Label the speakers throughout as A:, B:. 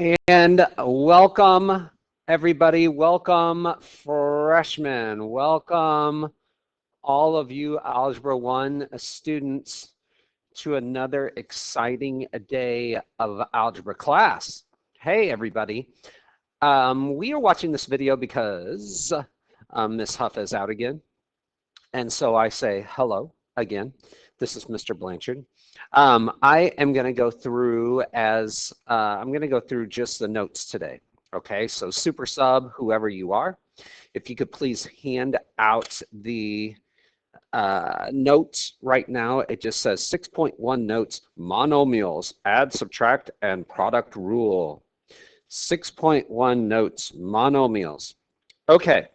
A: And welcome, everybody. Welcome, freshmen. Welcome, all of you Algebra 1 students, to another exciting day of algebra class. Hey, everybody. We are watching this video because Miss Huff is out again. And so I say hello again. This is Mr. Blanchard. I am going to go through I'm going to go through just the notes today. Okay, so super sub, whoever you are, if you could please hand out the notes right now. It just says 6.1 notes, monomials, add, subtract, and product rule. 6.1 notes, monomials. Okay,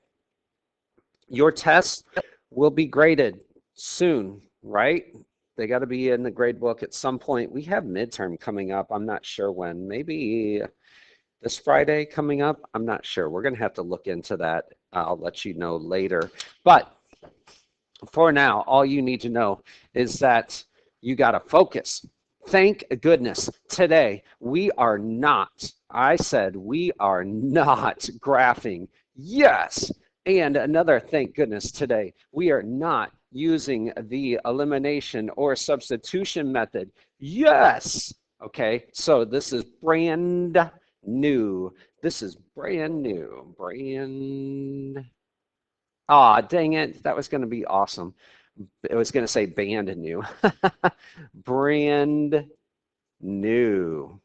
A: your test will be graded soon, right? They got to be in the grade book at some point. We have midterm coming up. I'm not sure when. Maybe this Friday coming up. I'm not sure. We're going to have to look into that. I'll let you know later. But for now, all you need to know is that you got to focus. Thank goodness today we are not, I said we are not graphing. Yes. And another thank goodness today, we are not using the elimination or substitution method. Yes. Okay, so this is brand new. This is brand new. Aw, dang it. That was going to be awesome. It was going to say band new. Brand new.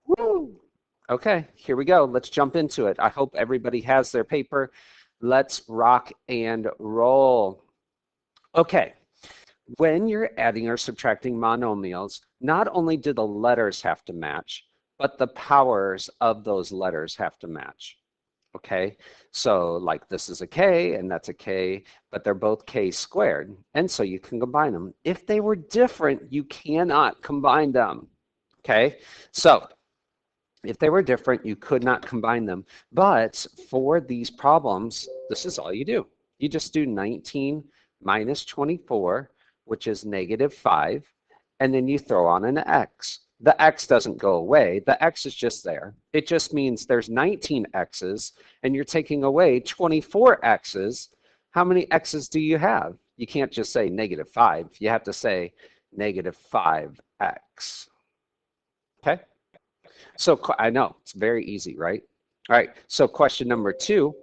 A: Woo. Okay, here we go. Let's jump into it. I hope everybody has their paper. Let's rock and roll. Okay, when you're adding or subtracting monomials, not only do the letters have to match, but the powers of those letters have to match. Okay, so like this is a K and that's a K, but they're both K squared. And so you can combine them. If they were different, you cannot combine them. Okay, so if they were different, you could not combine them. But for these problems, this is all you do. You just do 19 minus 24, which is -5, and then you throw on an X. The X doesn't go away. The X is just there. It just means there's 19 X's, and you're taking away 24 X's. How many X's do you have? You can't just say -5. You have to say -5X. Okay? So I know, it's very easy, right? All right, so question number 2,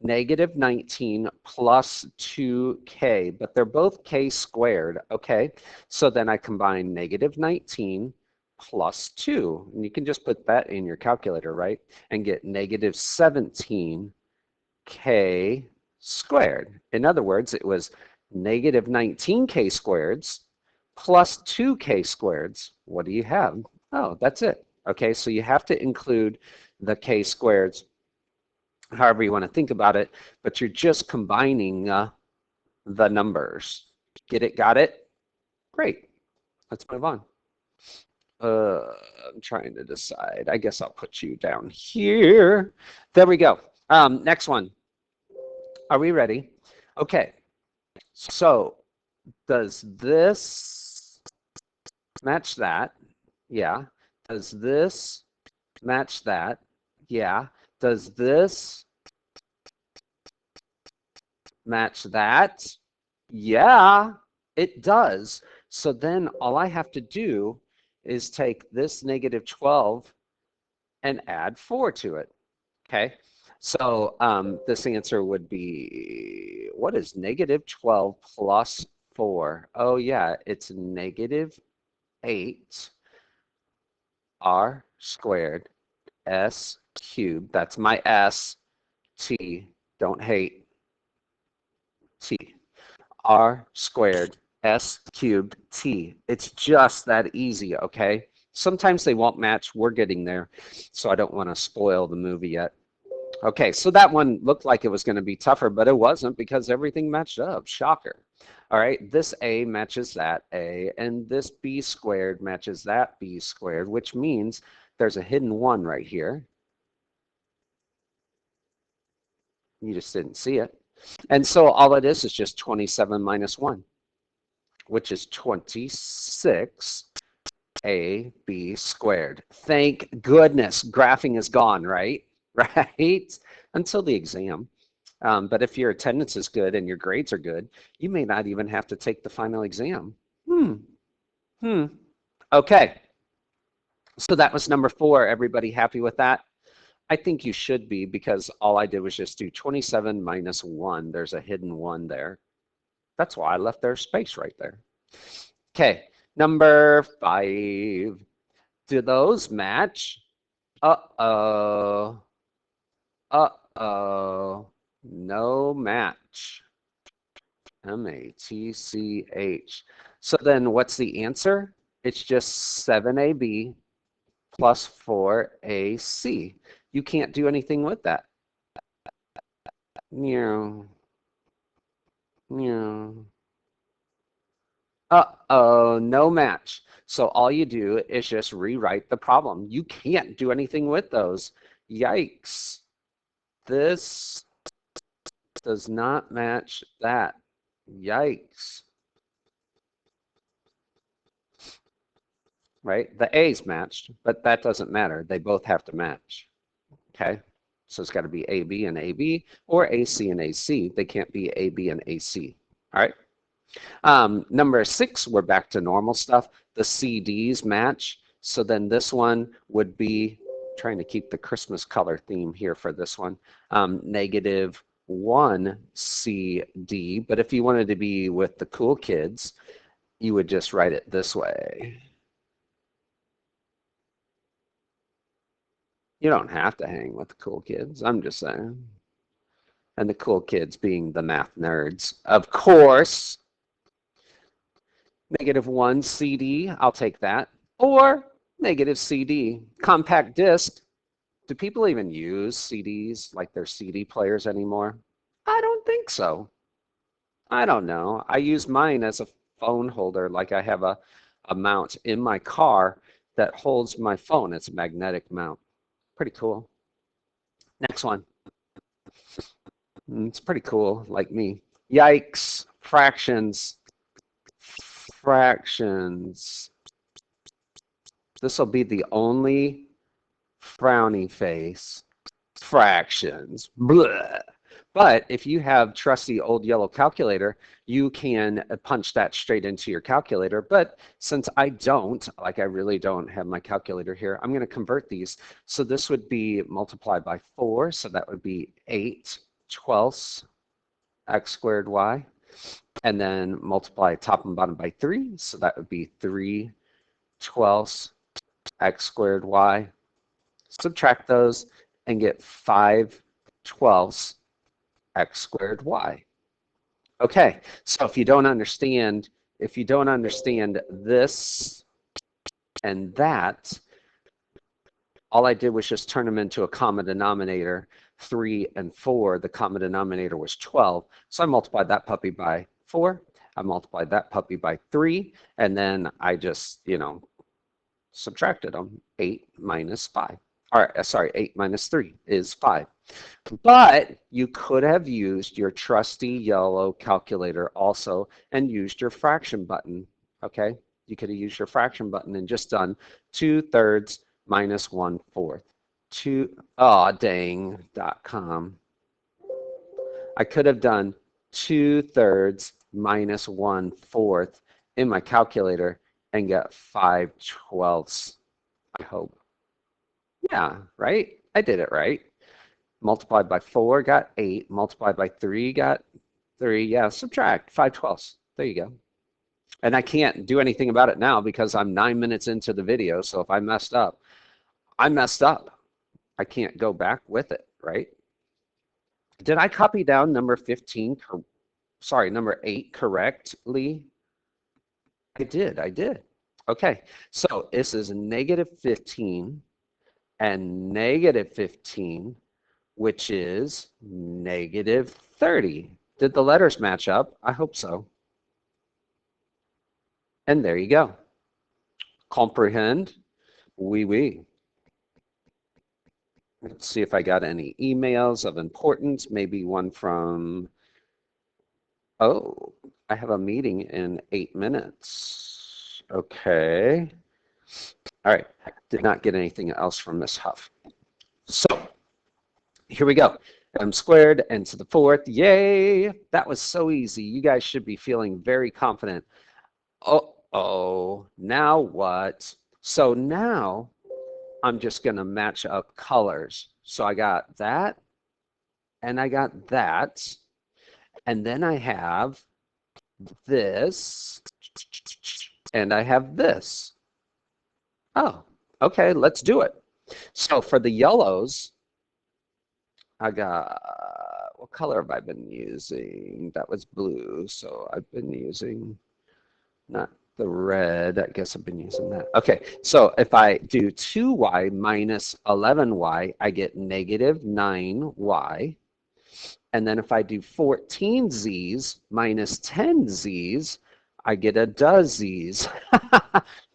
A: -19 plus 2K, but they're both K squared, okay? So then I combine -19 plus 2, and you can just put that in your calculator, right? And get -17K squared. In other words, it was -19K squareds plus 2K squareds. What do you have? Oh, that's it. Okay, so you have to include the K squareds, however you want to think about it, but you're just combining the numbers. Get it? Got it? Great. Let's move on. I'm trying to decide. I guess I'll put you down here. There we go. Next one. Are we ready? Okay. So does this match that? Yeah. Does this match that? Yeah. Does this match that? Yeah, it does. So then all I have to do is take this -12 and add 4 to it. Okay. So this answer would be, what is -12 plus 4? Oh yeah, it's -8 r squared s cubed. That's my s. T, don't hate. T, r squared s cubed t. It's just that easy, okay? Sometimes they won't match. We're getting there, so I don't want to spoil the movie yet. Okay, so that one looked like it was going to be tougher, but it wasn't because everything matched up. Shocker. All right, this A matches that A, and this B squared matches that B squared, which means there's a hidden 1 right here. You just didn't see it. And so all it is just 27 minus 1, which is 26. AB squared. Thank goodness graphing is gone, right? Right? Until the exam. But if your attendance is good and your grades are good, you may not even have to take the final exam. Okay, so that was number 4. Everybody happy with that? I think you should be, because all I did was just do 27 minus 1. There's a hidden 1 there. That's why I left their space right there. Okay, number 5. Do those match? Uh-oh. Uh-oh. No match. M-A-T-C-H. So then what's the answer? It's just 7AB plus 4AC. You can't do anything with that. Meow. Meow. Uh-oh, no match. So all you do is just rewrite the problem. You can't do anything with those. Yikes. This does not match that. Yikes. Right? The A's matched, but that doesn't matter. They both have to match. Okay? So it's got to be AB and AB, or AC and AC. They can't be AB and AC. All right? Number 6, we're back to normal stuff. The CDs match. So then this one would be, trying to keep the Christmas color theme here for this one, negative 1 CD. But if you wanted to be with the cool kids, you would just write it this way. You don't have to hang with the cool kids. I'm just saying. And the cool kids being the math nerds. Of course, negative 1 CD, I'll take that. Or negative CD. Compact disc. Do people even use CDs like they're CD players anymore? I don't think so. I don't know. I use mine as a phone holder, like I have a mount in my car that holds my phone. It's a magnetic mount. Pretty cool. Next one. It's pretty cool, like me. Yikes. Fractions. Fractions. This will be the only frowny face. Fractions. Blah. But if you have trusty old yellow calculator, you can punch that straight into your calculator. But since I don't, like I really don't have my calculator here, I'm going to convert these. So this would be multiplied by 4. So that would be 8/12 x squared y. And then multiply top and bottom by 3. So that would be 3/12 x squared y. Subtract those and get 5/12 x squared y. Okay, so if you don't understand this and that, all I did was just turn them into a common denominator. 3 and 4, the common denominator was 12. So I multiplied that puppy by 4. I multiplied that puppy by 3. And then I just, subtracted them. 8 minus 5. All right, sorry, 8 minus 3 is 5. But you could have used your trusty yellow calculator also and used your fraction button, okay? You could have used your fraction button and just done 2/3 minus 1/4. Dang.com. I could have done 2/3 minus 1/4 in my calculator and get 5/12, I hope. Yeah, right? I did it right. Multiplied by 4 got 8. Multiplied by 3 got 3. Yeah, subtract 5/12. There you go. And I can't do anything about it now because I'm 9 minutes into the video. So if I messed up, I messed up. I can't go back with it, right? Did I copy down number 15? Sorry, number 8 correctly? I did. Okay, so this is negative 15 and negative 15, which is negative 30. Did the letters match up? I hope so. And there you go. Comprehend? Oui, oui. Let's see if I got any emails of importance. Maybe one from, oh, I have a meeting in 8 minutes. Okay. All right, did not get anything else from Miss Huff. So here we go. M squared, n to the fourth. Yay! That was so easy. You guys should be feeling very confident. Oh, now what? So now I'm just going to match up colors. So I got that, and I got that, and then I have this, and I have this. Oh, okay, let's do it. So for the yellows, I got, what color have I been using? That was blue, so I've been using, not the red, I guess I've been using that. Okay, so if I do 2y minus 11y, I get negative 9y. And then if I do 14z's minus 10z's, I get a disease.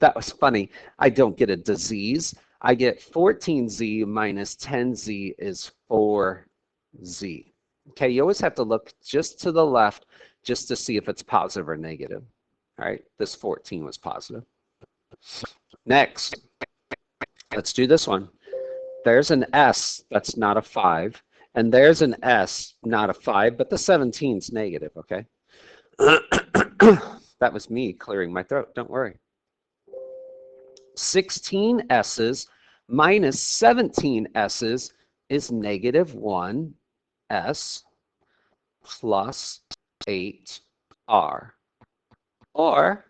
A: That was funny. I don't get a disease. I get 14z minus 10z is 4z. Okay, you always have to look just to the left just to see if it's positive or negative. All right, this 14 was positive. Next, let's do this one. There's an S that's not a 5, and there's an S, not a 5, but the 17 is negative, okay? That was me clearing my throat, don't worry. 16 S's minus 17 S's is negative 1S plus 8R. Or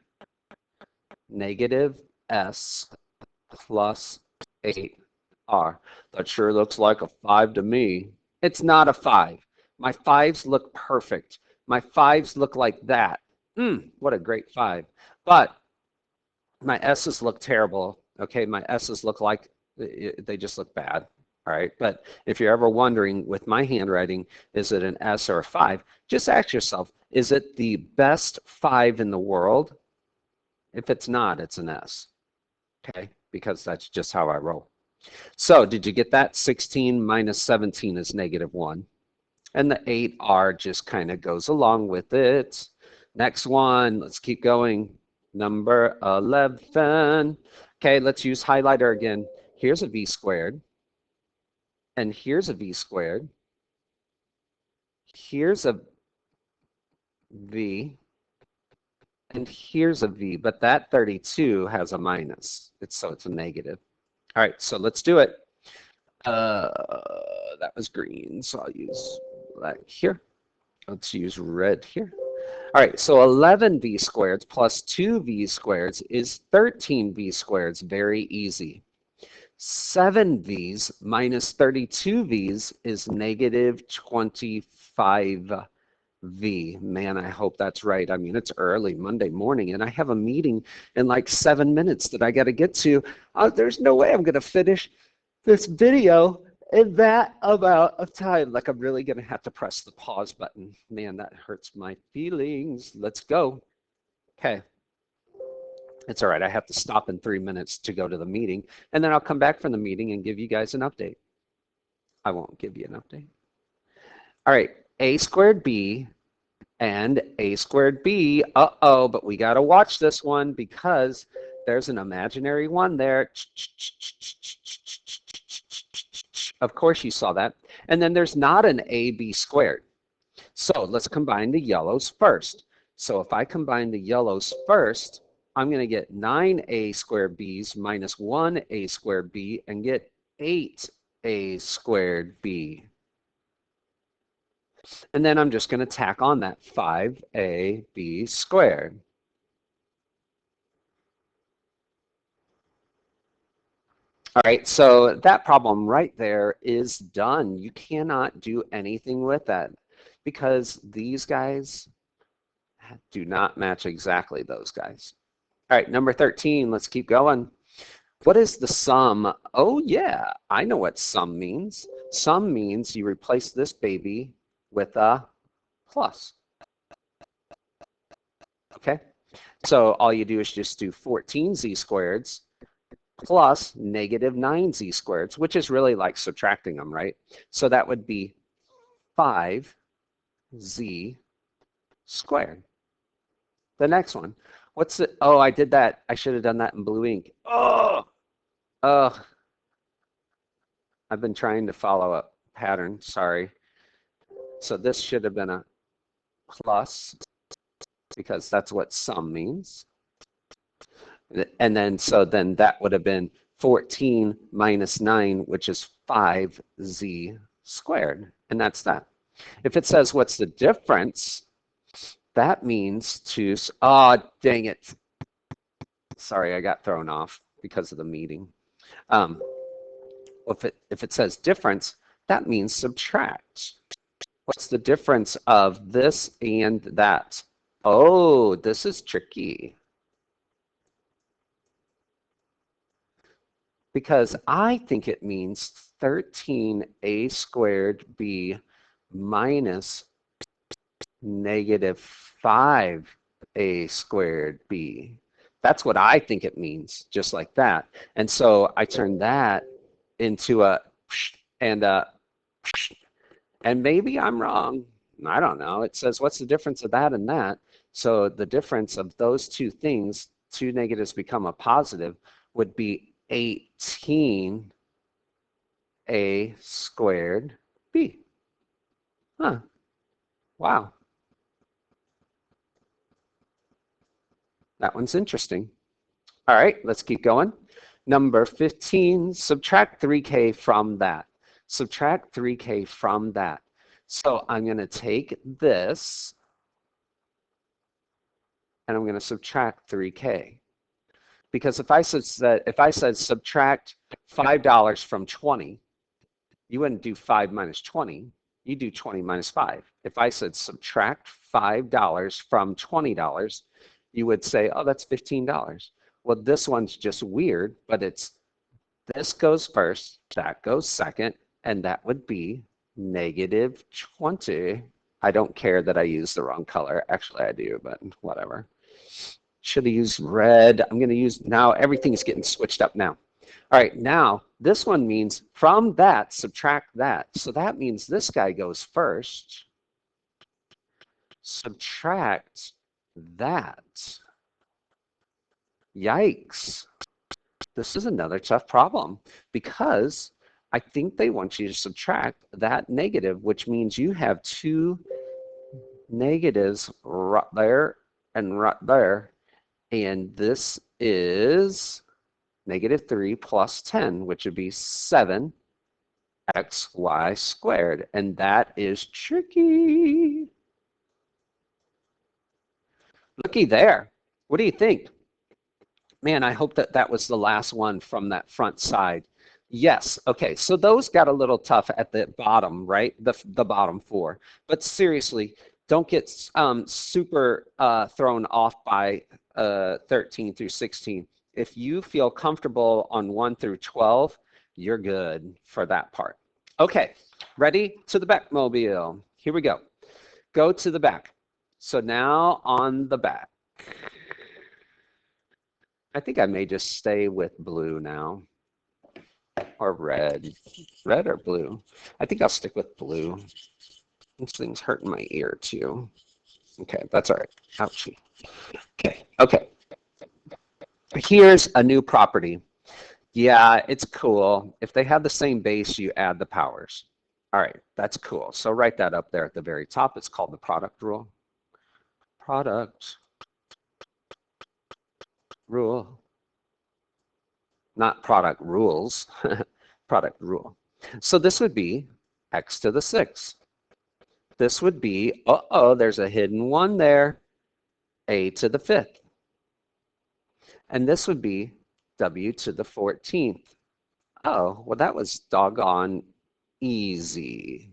A: negative S plus 8R. That sure looks like a 5 to me. It's not a 5. My 5s look perfect. My 5s look like that. What a great 5. But my S's look terrible. Okay, my S's look like, they just look bad. All right, but if you're ever wondering with my handwriting, is it an S or a 5? Just ask yourself, is it the best 5 in the world? If it's not, it's an S. Okay, because that's just how I roll. So did you get that? 16 minus 17 is negative 1. And the 8R just kind of goes along with it. Next one, let's keep going. Number 11. Okay, let's use highlighter again. Here's a V squared. And here's a V squared. Here's a V. And here's a V, but that 32 has a minus. So it's a negative. All right, so let's do it. That was green, so I'll use that here. Let's use red here. All right, so 11 V squareds plus 2 V squareds is 13 V squareds. Very easy. 7 V's minus 32 V's is negative 25 V. Man, I hope that's right. I mean, it's early Monday morning, and I have a meeting in like 7 minutes that I got to get to. There's no way I'm going to finish this video in that amount of time. Like, I'm really going to have to press the pause button. Man, that hurts my feelings. Let's go. Okay. It's all right. I have to stop in 3 minutes to go to the meeting, and then I'll come back from the meeting and give you guys an update. I won't give you an update. All right. A squared B and A squared B. Uh-oh, but we got to watch this one because there's an imaginary one there. Of course you saw that. And then there's not an AB squared. So let's combine the yellows first. So if I combine the yellows first, I'm going to get 9A squared B's minus 1A squared B and get 8A squared B. And then I'm just going to tack on that 5AB squared. All right, so that problem right there is done. You cannot do anything with that because these guys do not match exactly those guys. All right, number 13, let's keep going. What is the sum? Oh yeah, I know what sum means. Sum means you replace this baby with a plus. Okay, so all you do is just do 14z squareds plus negative 9z squareds, which is really like subtracting them, right? So that would be 5z squared. The next one, What's it? Oh, I did that. I should have done that in blue ink. Oh, oh, I've been trying to follow a pattern. Sorry. So this should have been a plus because that's what sum means. And then, so then that would have been 14 minus 9, which is 5z squared. And that's that. If it says what's the difference, that means to, oh, dang it. Sorry, I got thrown off because of the meeting. If it says difference, that means subtract. What's the difference of this and that? Oh, this is tricky. Because I think it means 13a squared b minus negative 5a squared b. That's what I think it means, just like that. And so I turn that into a and maybe I'm wrong. I don't know. It says what's the difference of that and that? So the difference of those two things, two negatives become a positive, would be 18a squared b. Huh. Wow. That one's interesting. All right, let's keep going. Number 15, subtract 3k from that. Subtract 3k from that. So I'm going to take this and I'm going to subtract 3k. Because if I said subtract $5 from 20, you wouldn't do 5 minus 20. You do 20 minus 5. If I said subtract $5 from $20, you would say, oh, that's $15. Well, this one's just weird, but it's this goes first, that goes second, and that would be negative 20. I don't care that I used the wrong color. Actually, I do, but whatever. Should have used red. I'm going to use, now everything's getting switched up now. All right, now this one means from that, subtract that. So that means this guy goes first. Subtract that. Yikes. This is another tough problem because I think they want you to subtract that negative, which means you have two negatives right there and right there. And this is negative 3 plus 10, which would be 7xy squared. And that is tricky. Looky there. What do you think? Man, I hope that that was the last one from that front side. Yes. Okay. So those got a little tough at the bottom, right? The bottom four. But seriously, don't get super thrown off by 13 through 16. If you feel comfortable on 1 through 12, you're good for that part. Okay. Ready? To the back mobile. Here we go. Go to the back. So now on the back. I think I may just stay with blue now, or red. Red or blue? I think I'll stick with blue. This thing's hurting my ear too. Okay, that's all right. Ouchie. Okay. Here's a new property. Yeah, it's cool. If they have the same base, you add the powers. All right, that's cool. So write that up there at the very top. It's called the product rule. Product rule. Not product rules, product rule. So this would be x to the 6th. This would be, uh-oh, there's a hidden 1 there, a to the 5th. And this would be w to the 14th. Oh, well, that was doggone easy.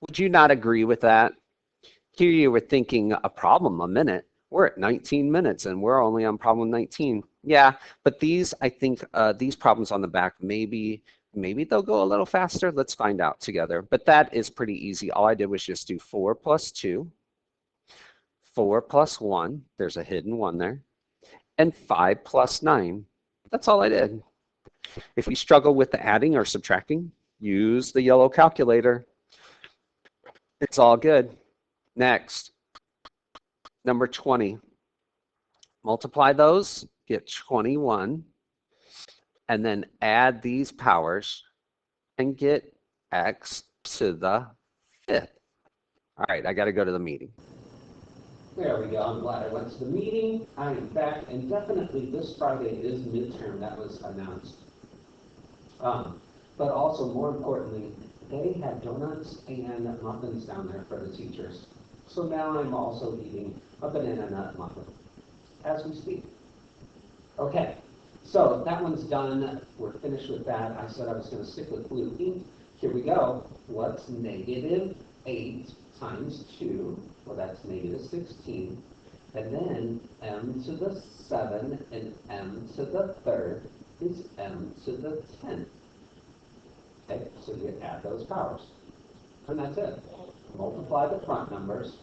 A: Would you not agree with that? Here you were thinking a problem a minute. We're at 19 minutes and we're only on problem 19. Yeah, but these, I think, these problems on the back, maybe they'll go a little faster. Let's find out together. But that is pretty easy. All I did was just do 4 plus 2, 4 plus 1, there's a hidden 1 there, and 5 plus 9. That's all I did. If you struggle with the adding or subtracting, use the yellow calculator. It's all good. Next. number 20. Multiply those, get 21, and then add these powers and get x to the 5th. All right, I got to go to the meeting. There we go. I'm glad I went to the meeting. I am back, and definitely this Friday is midterm. That was announced. But also, more importantly, they had donuts and muffins down there for the teachers. So now I'm also eating a banana nut muffin as we speak. Okay, so that one's done. We're finished with that. I said I was going to stick with blue ink. Here we go. What's negative 8 times 2? Well, that's negative 16. And then m to the 7 and m to the 3rd is m to the 10th. Okay, so you add those powers. And that's it. Multiply the front numbers.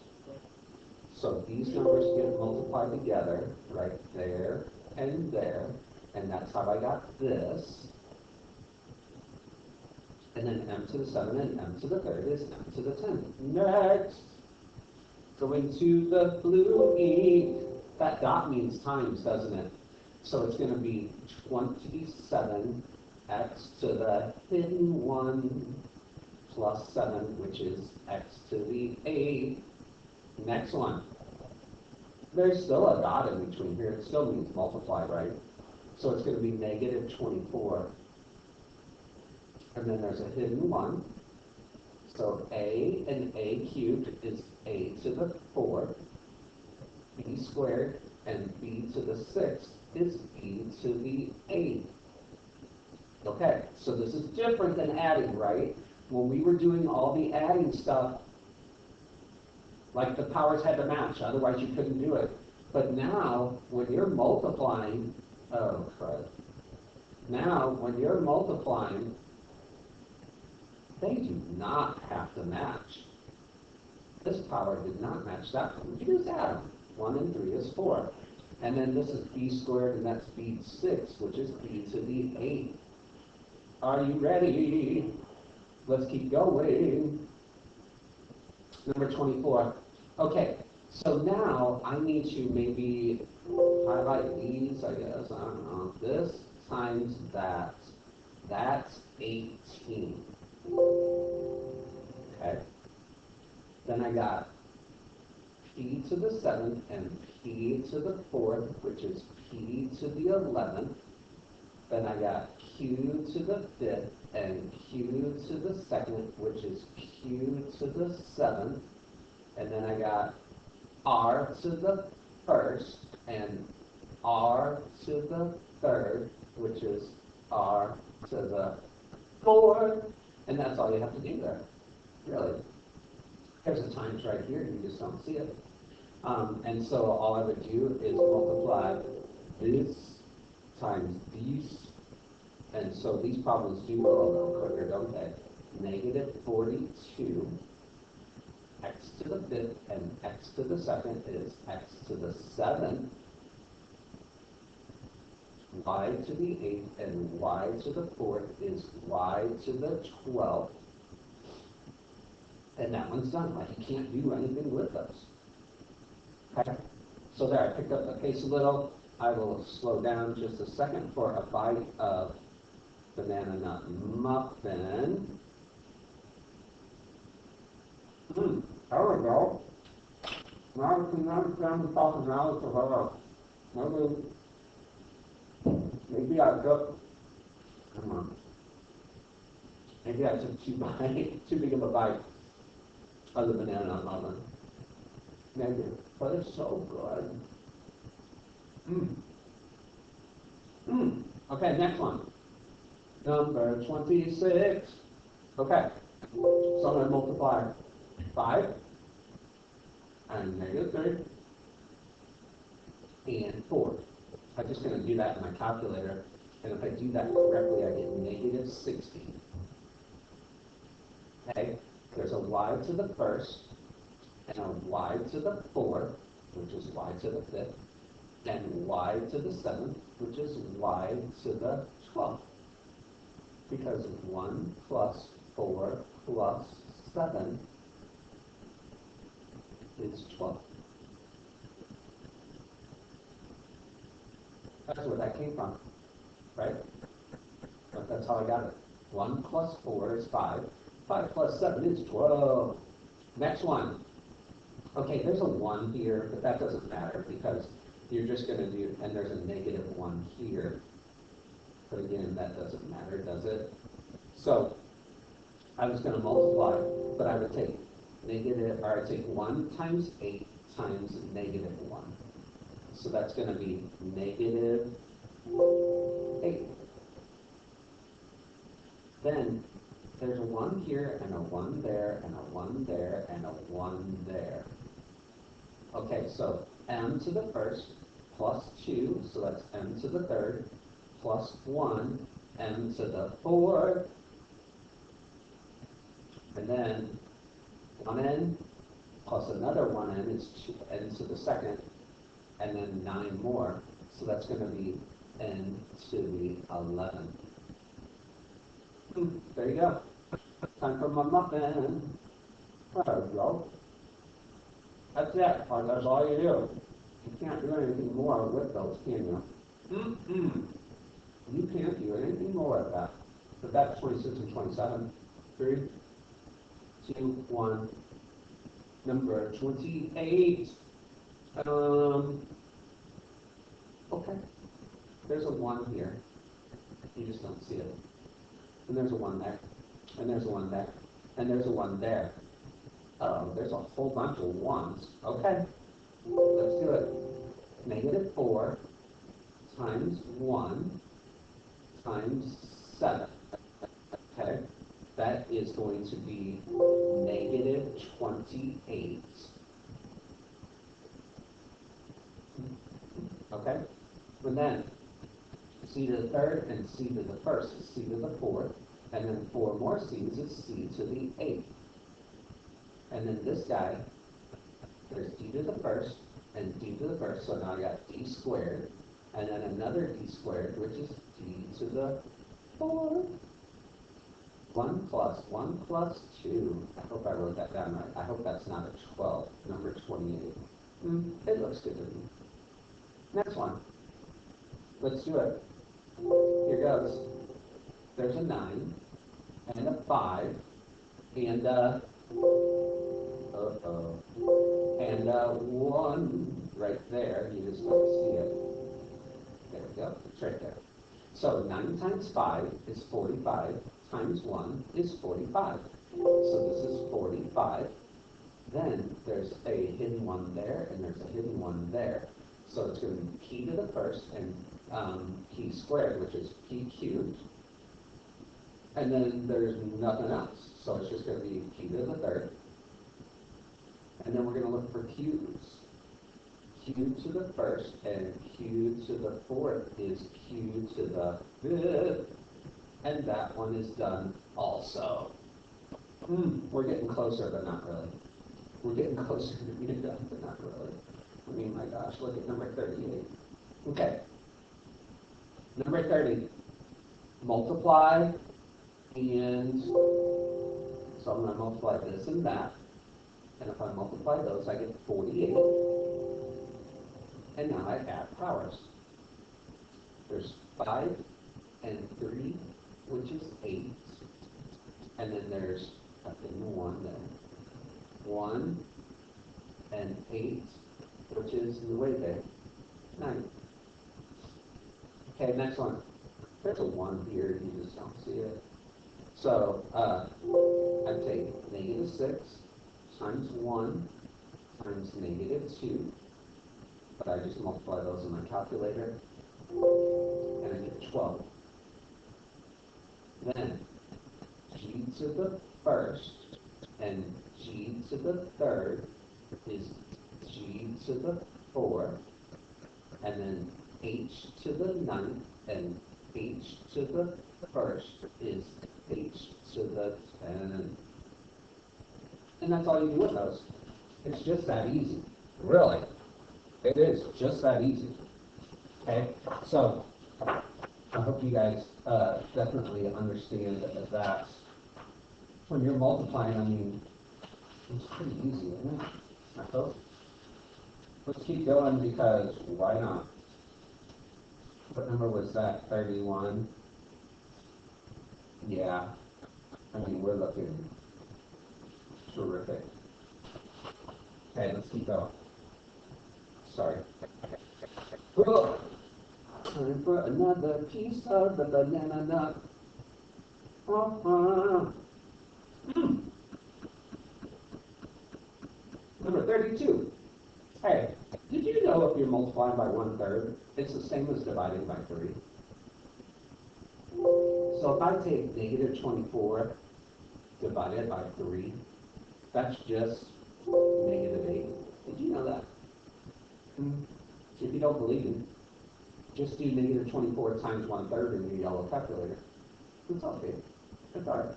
A: So these numbers get multiplied together right there and there. And that's how I got this. And then m to the 7 and m to the 3rd is m to the 10th. Next. Going to the blue ink. That dot means times, doesn't it? So it's going to be 27 x to the hidden 1 plus 7, which is x to the 8. Next one. There's still a dot in between here. It still means multiply, right? So it's going to be negative 24. And then there's a hidden 1. So a and a cubed is a to the 4th. B squared and b to the 6th is b to the 8th. Okay, so this is different than adding, right? When we were doing all the adding stuff, like the powers had to match, otherwise you couldn't do it. But now, when you're multiplying, oh, crud. Now, when you're multiplying, they do not have to match. This power did not match that one. You just add them. 1 and 3 is 4. And then this is b squared, and that's b6, which is b to the 8th. Are you ready? Let's keep going. Number 24. Okay, so now I need to maybe highlight these, I guess. I don't know. This times that. That's 18. Okay. Then I got p to the 7th and p to the 4th, which is p to the 11th. Then I got q to the 5th and q to the 2nd, which is q to the 7th. And then I got r to the 1st and r to the 3rd, which is r to the 4th. And that's all you have to do there, really. There's a times right here, you just don't see it. And so all I would do is multiply this times these. And so these problems do go a little quicker, don't they? Negative 42, x to the 5th and x to the 2nd is x to the 7th, y to the 8th and y to the 4th is y to the 12th. And that one's done. Like, you can't do anything with those. Okay? So there, I picked up the pace a little. I will slow down just a second for a bite of banana nut muffin. There we go. Now we can understand the talking now for maybe I took, come on. Maybe I took too big of a bite of the banana nut muffin. Maybe, but it's so good. Okay, next one. Number 26. Okay, so I'm going to multiply 5 and negative 3 and 4. I'm just going to do that in my calculator, and if I do that correctly, I get negative 60. Okay, there's a y to the 1st, and a y to the 4th, which is y to the 5th, and y to the 7th, which is y to the 12th. Because 1 plus 4 plus 7 is 12. That's where that came from, right? But that's how I got it. 1 plus 4 is 5. 5 plus 7 is 12. Next one. Okay, there's a 1 here, but that doesn't matter because you're just going to do, and there's a negative 1 here. But again, that doesn't matter, does it? So I was going to multiply, but I would take negative, or I'd take 1 times 8 times negative 1. So that's going to be negative 8. Then there's a 1 here, and a 1 there, and a 1 there, and a 1 there. Okay, so m to the first plus 2, so that's m to the third, plus 1, m to the fourth, and then 1n plus another 1n is 2n to the second, and then 9 more, so that's going to be n to the 11. There you go. Time for my muffin. There we go. That's it. That's all you do. You can't do anything more with those, can you? You can't do anything more with that. But that's 26 and 27. 3, 2, 1. Number 28. Okay. There's a 1 here. You just don't see it. And there's a 1 there. And there's a 1 there. And there's a 1 there. Oh, there's a whole bunch of 1s. Okay. Let's do it. Negative 4 times 1 times 7. Okay. That is going to be negative 28. Okay. And then c to the third and c to the first is c to the fourth. And then 4 more c's is c to the 8th. And then this guy, there's d to the first and d to the first, so now I got d squared, and then another d squared, which is d to the fourth. 1 plus 1 plus 2. I hope I wrote that down right. I hope that's not a 12, number 28. It looks good to me. Next one. Let's do it. Here goes. There's a 9, and a 5, and and 1 right there. You just don't see it. There we go. It's right there. So 9 times 5 is 45, times 1 is 45. So this is 45. Then there's a hidden 1 there, and there's a hidden 1 there. So it's going to be p to the first and p squared, which is p cubed. And then there's nothing else. So it's just going to be p to the third. And then we're going to look for q's. Q to the first and q to the fourth is q to the fifth. And that one is done also. We're getting closer, but not really. We're getting closer to being done, but not really. I mean, my gosh, look at number 38. Okay. Number 30. Multiply, and so I'm going to multiply this and that. And if I multiply those, I get 48. And now I add powers. There's 5 and 3, which is 8. And then there's a hidden 1 there. 1 and 8, which is way there. 9. Okay, next one. There's a 1 here, you just don't see it. So I take negative 6 times 1 times negative 2. But I just multiply those in my calculator, and I get 12. Then g to the first and g to the third is g to the fourth, and then h to the ninth and h to the first is h to the 10th. And that's all you do with those. It's just that easy. Really. It is just that easy. Okay, so I hope you guys definitely understand that when you're multiplying, I mean, it's pretty easy, isn't it? I hope. Let's keep going because why not? What number was that? 31? Yeah, I mean, we're looking terrific. Okay, let's keep going. Sorry. Oh, time for another piece of the banana nut. Number 32. Hey, did you know if you're multiplying by 1/3, it's the same as dividing by 3? So if I take negative 24 divided by 3, that's just negative 8. Did you know that? If you don't believe me, just do negative 24 times 1/3 in your yellow calculator. It's okay. It's all right.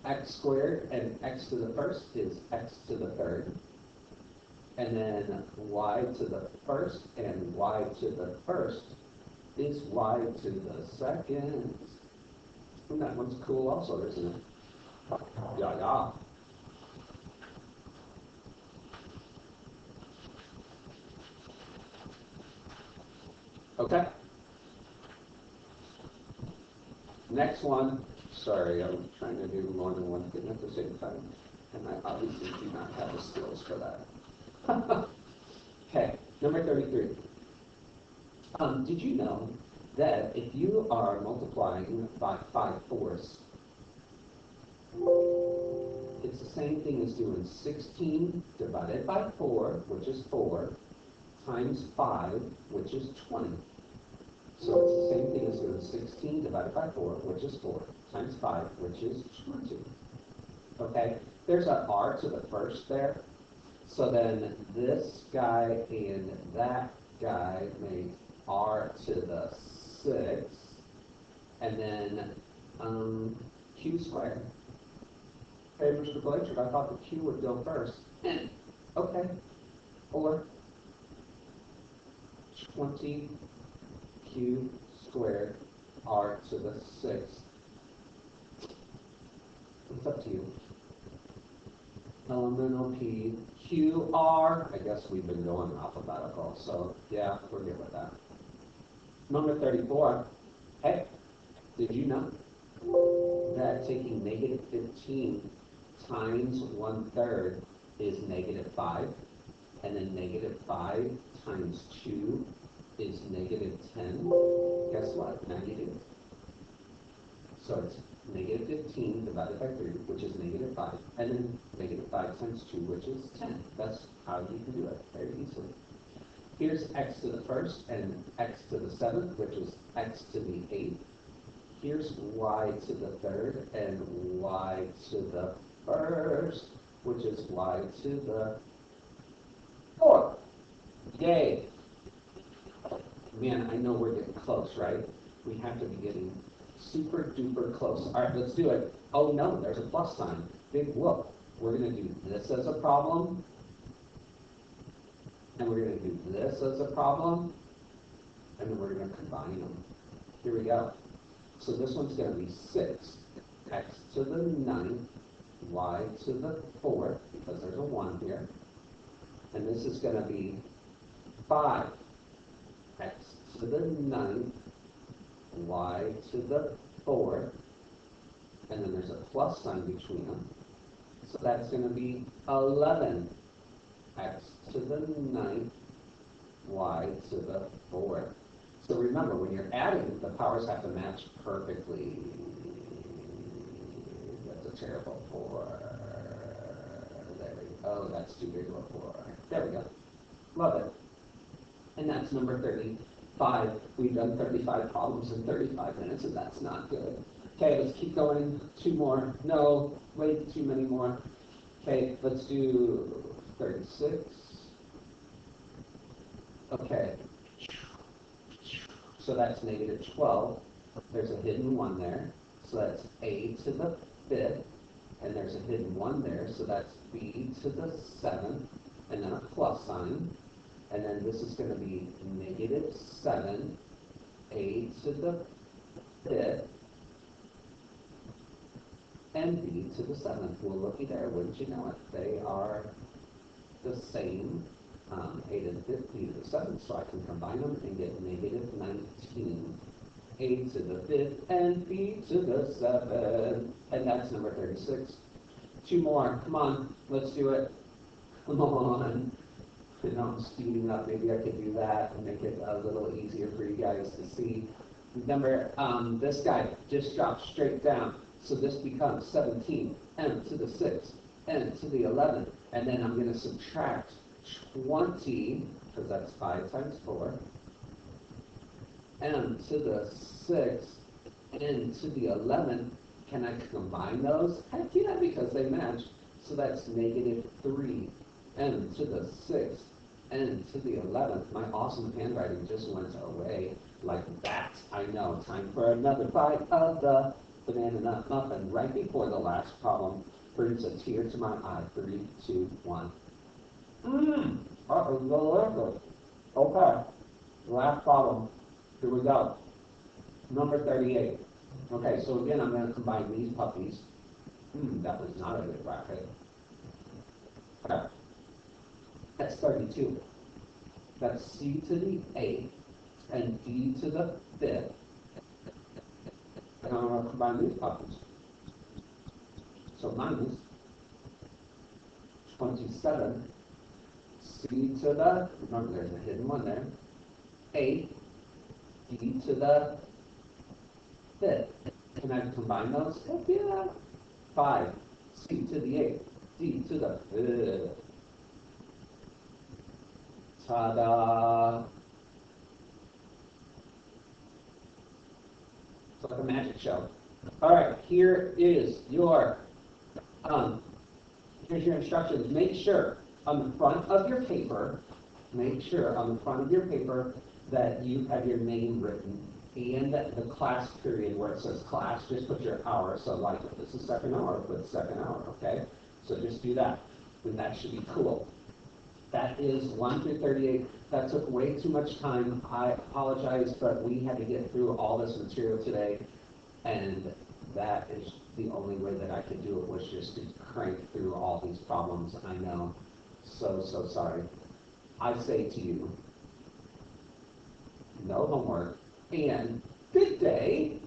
A: X squared and x to the first is x to the third. And then y to the first and y to the first is y to the second. And that one's cool also, isn't it? Yeah, yeah. Okay. Next one. Sorry, I'm trying to do more than one thing at the same time. And I obviously do not have the skills for that. Okay, number 33. Did you know that if you are multiplying by 5/4, it's the same thing as doing 16 divided by 4, which is 4, times 5, which is 20. So it's the same thing as doing 16 divided by 4, which is 4, times 5, which is 20. Okay, there's an r to the first there. So then this guy and that guy make r to the 6, and then q squared. Hey, Mr. Blanchard, I thought the q would go first. Okay, or 20 q squared r to the 6. It's up to you. Elemental P, Q, R. I guess we've been going alphabetical, so yeah, we're good with that. Number 34. Hey, did you know that taking negative 15 times 1/3 is negative 5? And then negative 5 times 2 is negative 10. Guess what? Now you do. So it's negative 15 divided by 3, which is negative 5, and then negative 5 times 2, which is 10. That's how you can do it very easily. Here's x to the first and x to the 7th, which is x to the 8th. Here's y to the third and y to the first, which is y to the 4th. Yay! Man, I know we're getting close, right? We have to be getting super duper close. All right, let's do it. Oh no, there's a plus sign. Big whoop. We're going to do this as a problem, and we're going to do this as a problem, and then we're going to combine them. Here we go. So this one's going to be 6, x to the 9th, y to the 4th, because there's a 1 here. And this is going to be 5, x to the 9th, y to the 4th, and then there's a plus sign between them. So that's going to be 11, x to the 9th, y to the 4th. So remember, when you're adding, the powers have to match perfectly. That's a terrible 4. There we go. Oh, that's too big of a 4. There we go. Love it. And that's number 35. We've done 35 problems in 35 minutes, and that's not good. Okay, let's keep going. 2 more. No, wait, too many more. Okay, let's do 36. Okay. So that's negative 12. There's a hidden 1 there. So that's a to the 5th. And there's a hidden 1 there. So that's b to the 7th. And then a plus sign. And then this is going to be negative 7, a to the 5th, and b to the 7th. Well, looky there, wouldn't you know it? They are the same 8 and 15 to the 7th, so I can combine them and get negative 19. A to the 5th and B to the 7th. And that's number 36. Two more. Come on, let's do it. Come on. I know I'm speeding up. Maybe I could do that and make it a little easier for you guys to see. Remember, this guy just dropped straight down. So this becomes 17, m to the 6th, n to the 11th. And then I'm going to subtract 20, because that's 5 times 4, m to the 6th, n to the 11th. Can I combine those? Heck yeah, because they match. So that's negative 3, m to the 6th, n to the 11th. My awesome handwriting just went away like that. I know. Time for another bite of the banana nut muffin. Right before the last problem brings a tear to my eye. 3, 2, 1. Delicious. Okay. Last problem. Here we go. Number 38. Okay, so again, I'm going to combine these puppies. That was not a good bracket. Okay. That's 32. That's C to the 8th and D to the 5th. And I'm going to combine these puppies. So minus 27. C to the, remember there's a hidden one there, 8, D to the 5th. Can I combine those? Heck yeah. 5, C to the 8th, D to the 5th. Ta-da! It's like a magic show. All right, here is your, here's your instructions. Make sure on the front of your paper, that you have your name written and the class period where it says class, just put your hour. So like if this is second hour, put second hour, okay? So just do that, and that should be cool. That is 1 through 38. That took way too much time. I apologize, but we had to get through all this material today, and that is the only way that I could do it, was just to crank through all these problems. I know. So sorry. I say to you, no homework, and good day.